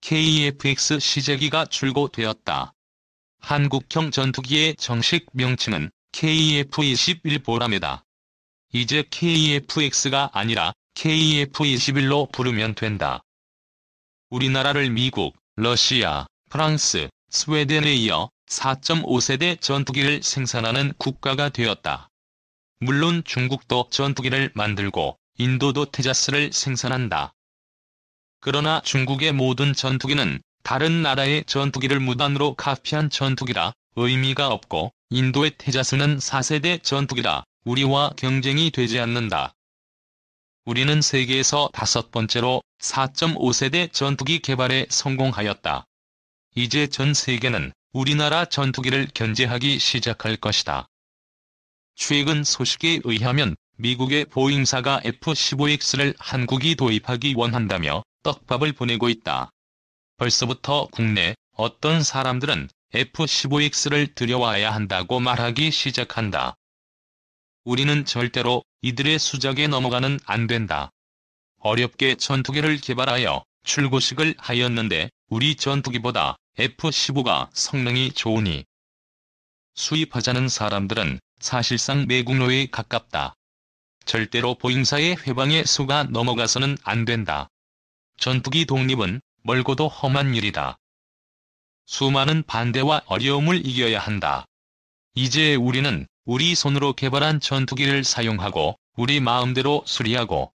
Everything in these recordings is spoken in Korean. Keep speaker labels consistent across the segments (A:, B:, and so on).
A: KF-X 시제기가 출고되었다. 한국형 전투기의 정식 명칭은 KF-21 보라매다. 이제 KF-X가 아니라 KF-21로 부르면 된다. 우리나라를 미국, 러시아, 프랑스, 스웨덴에 이어 4.5세대 전투기를 생산하는 국가가 되었다. 물론 중국도 전투기를 만들고 인도도 테자스를 생산한다. 그러나 중국의 모든 전투기는 다른 나라의 전투기를 무단으로 카피한 전투기라 의미가 없고, 인도의 테자스는 4세대 전투기라 우리와 경쟁이 되지 않는다. 우리는 세계에서 5번째로 4.5세대 전투기 개발에 성공하였다. 이제 전 세계는 우리나라 전투기를 견제하기 시작할 것이다. 최근 소식에 의하면 미국의 보잉사가 F-15X를 한국이 도입하기 원한다며 떡밥을 보내고 있다. 벌써부터 국내 어떤 사람들은 F-15X를 들여와야 한다고 말하기 시작한다. 우리는 절대로 이들의 수작에 넘어가는 안 된다. 어렵게 전투기를 개발하여 출고식을 하였는데 우리 전투기보다 F-15가 성능이 좋으니 수입하자는 사람들은 사실상 매국노에 가깝다. 절대로 보잉사의 회방에 속아 넘어가서는 안 된다. 전투기 독립은 멀고도 험한 일이다. 수많은 반대와 어려움을 이겨야 한다. 이제 우리는 우리 손으로 개발한 전투기를 사용하고 우리 마음대로 수리하고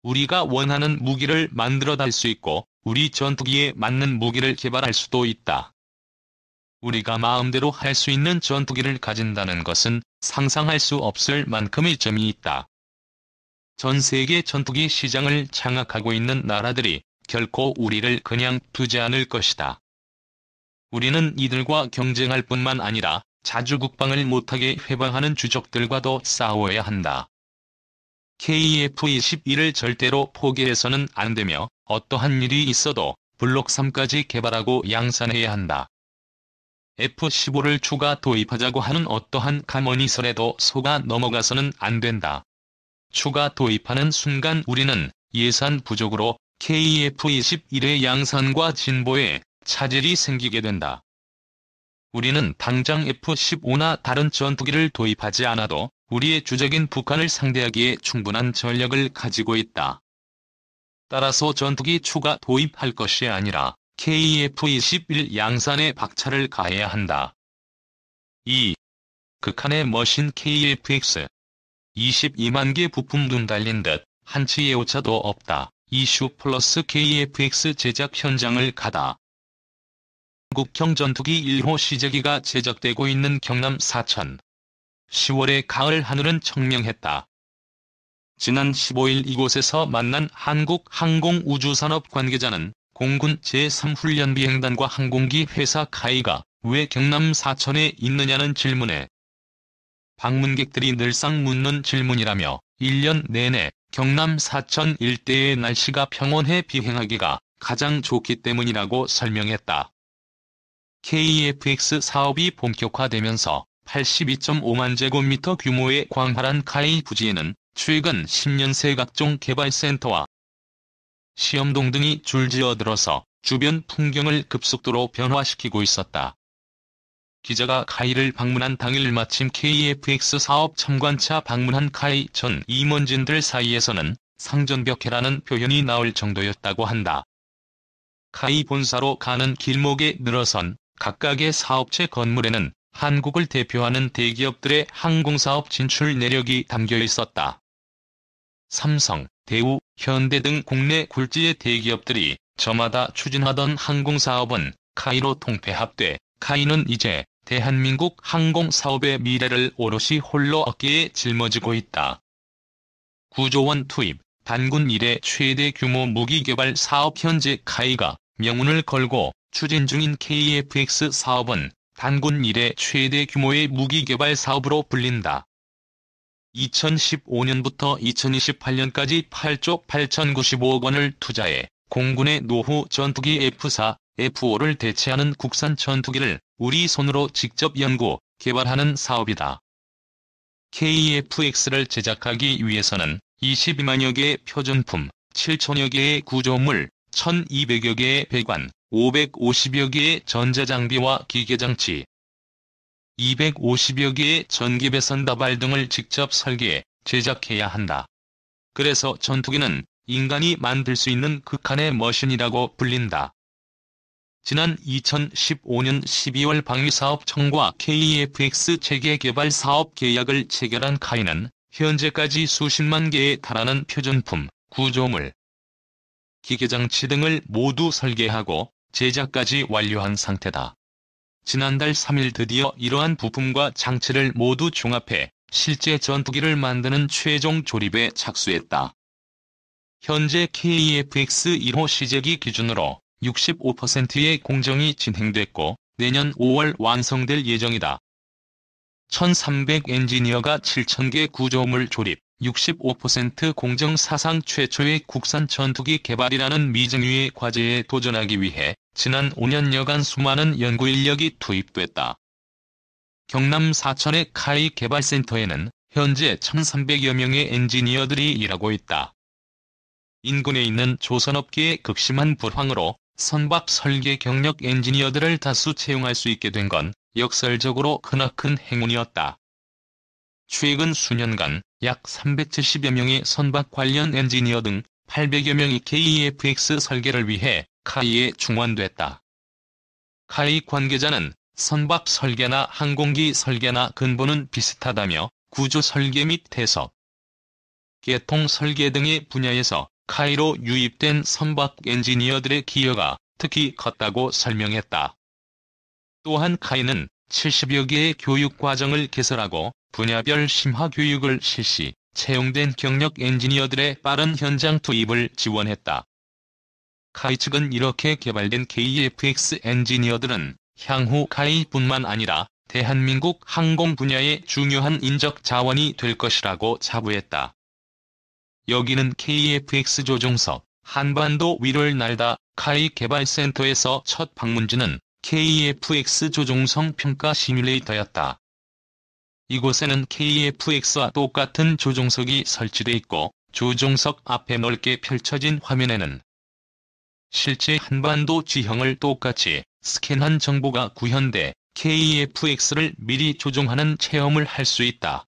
A: 우리가 원하는 무기를 만들어 달 수 있고 우리 전투기에 맞는 무기를 개발할 수도 있다. 우리가 마음대로 할 수 있는 전투기를 가진다는 것은 상상할 수 없을 만큼의 점이 있다. 전 세계 전투기 시장을 장악하고 있는 나라들이 결코 우리를 그냥 두지 않을 것이다. 우리는 이들과 경쟁할 뿐만 아니라 자주 국방을 못하게 회방하는 주적들과도 싸워야 한다. KF-21을 절대로 포기해서는 안 되며 어떠한 일이 있어도 블록 3까지 개발하고 양산해야 한다. F-15를 추가 도입하자고 하는 어떠한 가머니설에도 속아 넘어가서는 안 된다. 추가 도입하는 순간 우리는 예산 부족으로 KF-21의 양산과 진보에 차질이 생기게 된다. 우리는 당장 F-15나 다른 전투기를 도입하지 않아도 우리의 주적인 북한을 상대하기에 충분한 전력을 가지고 있다. 따라서 전투기 추가 도입할 것이 아니라 KF-21 양산에 박차를 가해야 한다. 2. 극한의 머신 KF-X 22만 개 부품둔 달린 듯 한치의 오차도 없다. 이슈 플러스 KF-X 제작 현장을 가다. 한국형 전투기 1호 시제기가 제작되고 있는 경남 사천. 10월의 가을 하늘은 청명했다. 지난 15일 이곳에서 만난 한국항공우주산업 관계자는 공군 제3훈련비행단과 항공기 회사 카이가 왜 경남 사천에 있느냐는 질문에 방문객들이 늘상 묻는 질문이라며 1년 내내 경남 사천 일대의 날씨가 평온해 비행하기가 가장 좋기 때문이라고 설명했다. KF-X 사업이 본격화되면서 82.5만 제곱미터 규모의 광활한 카이 부지에는 최근 10년 새 각종 개발센터와 시험동 등이 줄지어들어서 주변 풍경을 급속도로 변화시키고 있었다. 기자가 카이를 방문한 당일 마침 KF-X 사업 참관차 방문한 카이 전 임원진들 사이에서는 상전벽해라는 표현이 나올 정도였다고 한다. 카이 본사로 가는 길목에 늘어선 각각의 사업체 건물에는 한국을 대표하는 대기업들의 항공사업 진출 내력이 담겨 있었다. 삼성, 대우, 현대 등 국내 굴지의 대기업들이 저마다 추진하던 항공사업은 카이로 통폐합돼 카이는 이제 대한민국 항공사업의 미래를 오롯이 홀로 어깨에 짊어지고 있다. 9조 원 투입, 단군 이래 최대 규모 무기개발 사업. 현재 카이가 명운을 걸고 추진 중인 KF-X 사업은 단군 이래 최대 규모의 무기개발 사업으로 불린다. 2015년부터 2028년까지 8조 8,095억 원을 투자해 공군의 노후 전투기 F-4, F-5를 대체하는 국산 전투기를 우리 손으로 직접 연구, 개발하는 사업이다. KF-X를 제작하기 위해서는 22만여 개의 표준품, 7천여 개의 구조물, 1200여 개의 배관, 550여 개의 전자장비와 기계장치, 250여 개의 전기배선 다발 등을 직접 설계해 제작해야 한다. 그래서 전투기는 인간이 만들 수 있는 극한의 머신이라고 불린다. 지난 2015년 12월 방위사업청과 KEFX 체계 개발 사업 계약을 체결한 카이는 현재까지 수십만 개에 달하는 표준품, 구조물, 기계장치 등을 모두 설계하고 제작까지 완료한 상태다. 지난달 3일 드디어 이러한 부품과 장치를 모두 종합해 실제 전투기를 만드는 최종 조립에 착수했다. 현재 KEFX 1호 시제기 기준으로 65%의 공정이 진행됐고 내년 5월 완성될 예정이다. 1300 엔지니어가 7000개 구조물 조립, 65% 공정 사상 최초의 국산 전투기 개발이라는 미정유의 과제에 도전하기 위해 지난 5년여간 수많은 연구 인력이 투입됐다. 경남 사천의 카이 개발센터에는 현재 1300여 명의 엔지니어들이 일하고 있다. 인근에 있는 조선업계의 극심한 불황으로 선박 설계 경력 엔지니어들을 다수 채용할 수 있게 된 건 역설적으로 크나큰 행운이었다. 최근 수년간 약 370여 명의 선박 관련 엔지니어 등 800여 명이 KEFX 설계를 위해 카이에 중환됐다. 카이 관계자는 선박 설계나 항공기 설계나 근본은 비슷하다며 구조 설계 및 해석, 계통 설계 등의 분야에서 카이로 유입된 선박 엔지니어들의 기여가 특히 컸다고 설명했다. 또한 카이는 70여 개의 교육 과정을 개설하고 분야별 심화 교육을 실시, 채용된 경력 엔지니어들의 빠른 현장 투입을 지원했다. 카이 측은 이렇게 개발된 KEFX 엔지니어들은 향후 카이뿐만 아니라 대한민국 항공 분야의 중요한 인적 자원이 될 것이라고 자부했다. 여기는 KEFX 조종석, 한반도 위를 날다 카이 개발센터에서 첫 방문지는 KEFX 조종성 평가 시뮬레이터였다. 이곳에는 KEFX와 똑같은 조종석이 설치돼 있고 조종석 앞에 넓게 펼쳐진 화면에는 실제 한반도 지형을 똑같이 스캔한 정보가 구현돼 KEFX를 미리 조종하는 체험을 할 수 있다.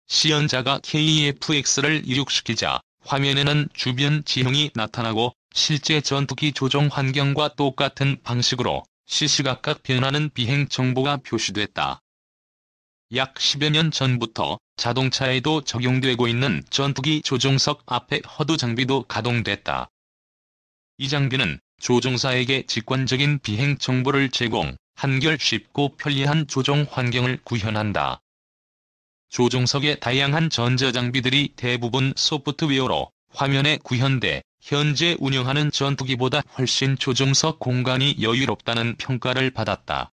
A: 시연자가 KEFX를 이륙시키자 화면에는 주변 지형이 나타나고 실제 전투기 조종 환경과 똑같은 방식으로 시시각각 변하는 비행 정보가 표시됐다. 약 10여 년 전부터 자동차에도 적용되고 있는 전투기 조종석 앞에 허드 장비도 가동됐다. 이 장비는 조종사에게 직관적인 비행 정보를 제공, 한결 쉽고 편리한 조종 환경을 구현한다. 조종석의 다양한 전자장비들이 대부분 소프트웨어로 화면에 구현돼 현재 운영하는 전투기보다 훨씬 조종석 공간이 여유롭다는 평가를 받았다.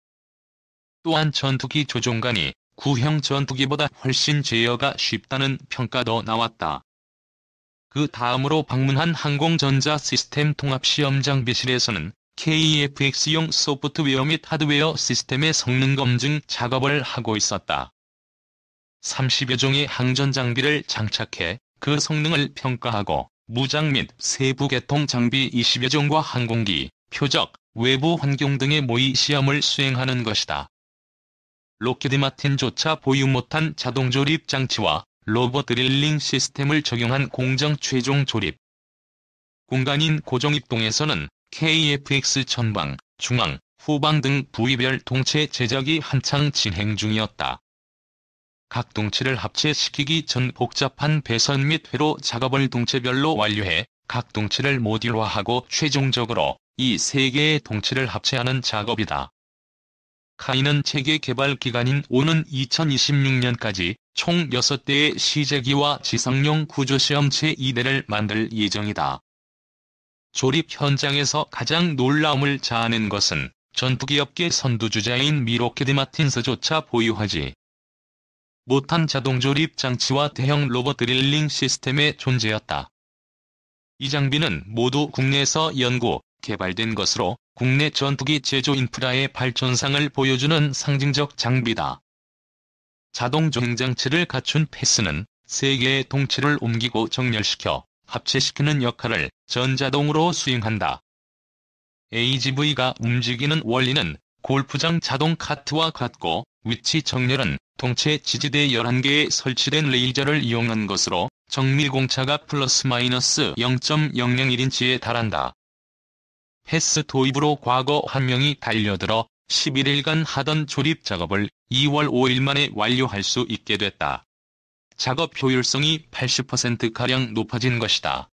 A: 또한 전투기 조종관이 구형 전투기보다 훨씬 제어가 쉽다는 평가도 나왔다. 그 다음으로 방문한 항공전자 시스템 통합시험장비실에서는 KEFX용 소프트웨어 및 하드웨어 시스템의 성능 검증 작업을 하고 있었다. 30여 종의 항전 장비를 장착해 그 성능을 평가하고 무장 및 세부 개통 장비 20여 종과 항공기, 표적, 외부 환경 등의 모의 시험을 수행하는 것이다. 록히드 마틴조차 보유 못한 자동 조립 장치와 로봇 드릴링 시스템을 적용한 공정 최종 조립. 공간인 고정입동에서는 KEFX 전방, 중앙, 후방 등 부위별 동체 제작이 한창 진행 중이었다. 각 동체를 합체시키기 전 복잡한 배선 및 회로 작업을 동체별로 완료해 각 동체를 모듈화하고 최종적으로 이 세 개의 동체를 합체하는 작업이다. 카이는 체계 개발 기간인 오는 2026년까지 총 6대의 시제기와 지상용 구조시험 제2대를 만들 예정이다. 조립 현장에서 가장 놀라움을 자아낸 것은 전투기 업계 선두주자인 미 록히드 마틴스조차 보유하지 못한 자동 조립 장치와 대형 로봇 드릴링 시스템의 존재였다. 이 장비는 모두 국내에서 연구, 개발된 것으로 국내 전투기 제조 인프라의 발전상을 보여주는 상징적 장비다. 자동 조행 장치를 갖춘 패스는 세 개의 동체를 옮기고 정렬시켜 합체시키는 역할을 전자동으로 수행한다. AGV가 움직이는 원리는 골프장 자동 카트와 같고, 위치 정렬은 동체 지지대 11개에 설치된 레이저를 이용한 것으로 정밀공차가 플러스 마이너스 0.001인치에 달한다. 패스 도입으로 과거 한 명이 달려들어 11일간 하던 조립 작업을 2월 5일 만에 완료할 수 있게 됐다. 작업 효율성이 80%가량 높아진 것이다.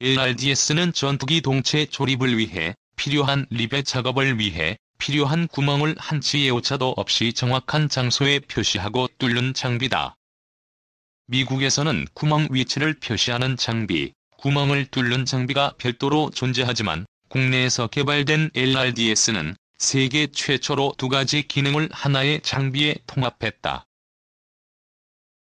A: LRDS는 전투기 동체 조립을 위해 필요한 리벳 작업을 위해 필요한 구멍을 한치의 오차도 없이 정확한 장소에 표시하고 뚫는 장비다. 미국에서는 구멍 위치를 표시하는 장비, 구멍을 뚫는 장비가 별도로 존재하지만 국내에서 개발된 LRDS는 세계 최초로 두 가지 기능을 하나의 장비에 통합했다.